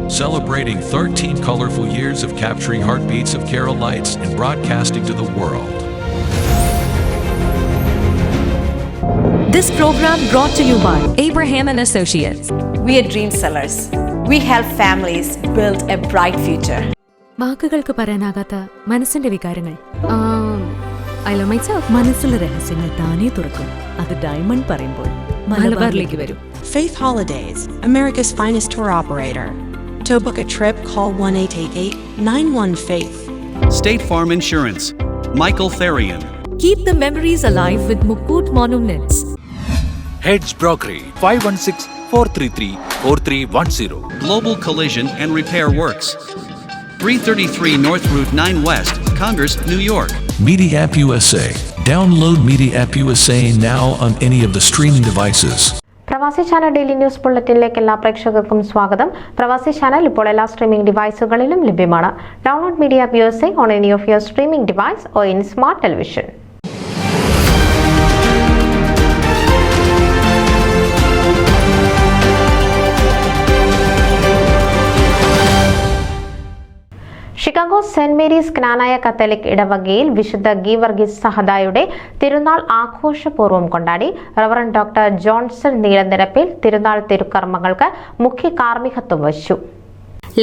celebrating 13 colorful years of capturing heartbeats of Kerala lights and broadcasting to the world. This program brought to you by Abraham and Associates. We are dream sellers. We help families build a bright future. വാക്കുകൾക്ക് പറയാനാകാത്ത മനസ്സിന്റെ വികാരങ്ങൾ. I love myself. മനസ്സിലെ രഹസ്യങ്ങൾ താനേ തുറക്കും. അത് diamond പറയുമ്പോൾ മലബാറിലേക്ക് വരും. Faith Holidays, America's finest tour operator. To book a trip, call 1-888-91-FAITH. State Farm Insurance, Michael Therian. Keep the memories alive with Mukut Monuments. Heads Brokery 516-433-4310. Global Collision and Repair Works, 333 North Route 9 West, Congress, New York. Media App USA. Download Media App USA now on any of the streaming devices. പ്രവാസി channel daily news ബുള്ളറ്റിനിലേക്ക് എല്ലാ പ്രേക്ഷകർക്കും സ്വാഗതം. പ്രവാസി channel ഇപ്പോൾ എല്ലാ streaming ഡിവൈസുകളിലും ലഭ്യമാണ്. Download media app USA on any of your streaming device or in smart television. Chicago saint Mary's Knanaya Catholic ഇടവകയിൽ വിശുദ്ധ ഗീവർഗീസ് സഹദായുടെ തിരുനാൾ ആഘോഷപൂർവ്വം കൊണ്ടാടി. റവറന്റ് ഡോക്ടർ ജോൺസൺ നീലനിരപ്പിൽ തിരുനാൾ തിരുക്കർമ്മങ്ങൾക്ക് മുഖ്യ കാർമ്മികത്വം വഹിച്ചു.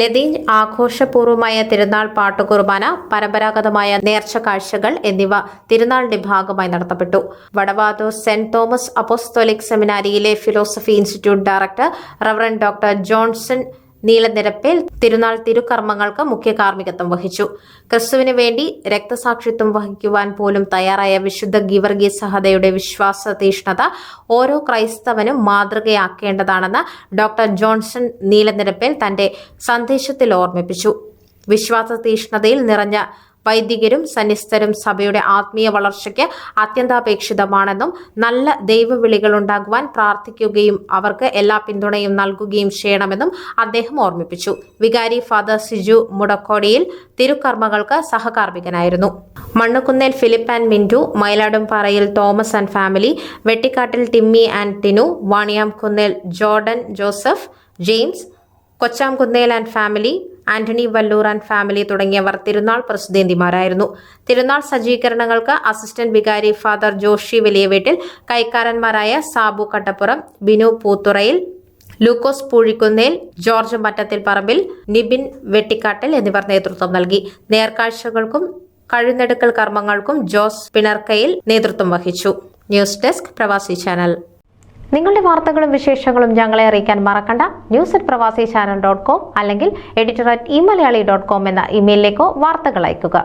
ലതീൻ ആഘോഷപൂർവമായ തിരുനാൾ പാട്ടുകുർബാന, പരമ്പരാഗതമായ നേർച്ച കാഴ്ചകൾ എന്നിവ തിരുനാളിന്റെ ഭാഗമായി നടത്തപ്പെട്ടു. വടവാതൂർ സെന്റ് തോമസ് അപ്പോസ്തോലിക് സെമിനാരിയിലെ philosophy institute director reverend doctor Johnson Neelanirappil തിരുനാൾ തിരുക്കർമ്മങ്ങൾക്ക് മുഖ്യ കാർമ്മികത്വം വഹിച്ചു. ക്രിസ്തുവിന് വേണ്ടി രക്തസാക്ഷിത്വം വഹിക്കുവാൻ പോലും തയ്യാറായ വിശുദ്ധ ഗീവർഗീസ് സഹദയുടെ വിശ്വാസ തീഷ്ണത ഓരോ ക്രൈസ്തവനും മാതൃകയാക്കേണ്ടതാണെന്ന് ഡോക്ടർ ജോൺസൺ നീലനിരപ്പിൽ തന്റെ സന്ദേശത്തിൽ ഓർമ്മിപ്പിച്ചു. വിശ്വാസ തീഷ്ണതയിൽ നിറഞ്ഞ വൈദികരും സന്യസ്തരും സഭയുടെ ആത്മീയ വളർച്ചയ്ക്ക് അത്യന്താപേക്ഷിതമാണെന്നും നല്ല ദൈവവിളികളുണ്ടാകുവാൻ പ്രാർത്ഥിക്കുകയും അവർക്ക് എല്ലാ പിന്തുണയും നൽകുകയും ചെയ്യണമെന്നും അദ്ദേഹം ഓർമ്മിപ്പിച്ചു. വികാരി ഫാദർ സിജു മുടക്കോടിയിൽ തിരുക്കർമ്മങ്ങൾക്ക് സഹകാർമ്മികനായിരുന്നു. Mannukunnel Philip and Mintu, Mayiladumparayil Thomas and family, Vettikattil Timmy and Tinu, Vaniyamkunnel Jordan Joseph James, Kochamkunnel and family, Antony Valloor and family തുടങ്ങിയവർ തിരുനാൾ പ്രസിദ്ധേന്തിമാരായിരുന്നു. തിരുനാൾ സജ്ജീകരണങ്ങൾക്ക് അസിസ്റ്റന്റ് വികാരി ഫാദർ ജോഷി വലിയവീട്ടിൽ, കൈക്കാരന്മാരായ സാബു കട്ടപ്പുറം, ബിനു പൂത്തുറയിൽ, ലൂക്കോസ് പൂഴിക്കുന്നേൽ, ജോർജ് മറ്റത്തിൽ പറമ്പിൽ, നിബിൻ വെട്ടിക്കാട്ടിൽ എന്നിവർ നേതൃത്വം നൽകി. നേർക്കാഴ്ചകൾക്കും കഴുന്നെടുക്കൽ കർമ്മങ്ങൾക്കും ജോസ് പിണർക്കയിൽ നേതൃത്വം വഹിച്ചു. ന്യൂസ് ഡെസ്ക് പ്രവാസി ചാനൽ. നിങ്ങളുടെ വാർത്തകളും വിശേഷങ്ങളും ഞങ്ങളെ അറിയിക്കാൻ മറക്കണ്ട. news@pravasichannel.com അല്ലെങ്കിൽ editor@eMalayali.com എന്ന ഇമെയിലിലേക്കോ വാർത്തകൾ അയക്കുക.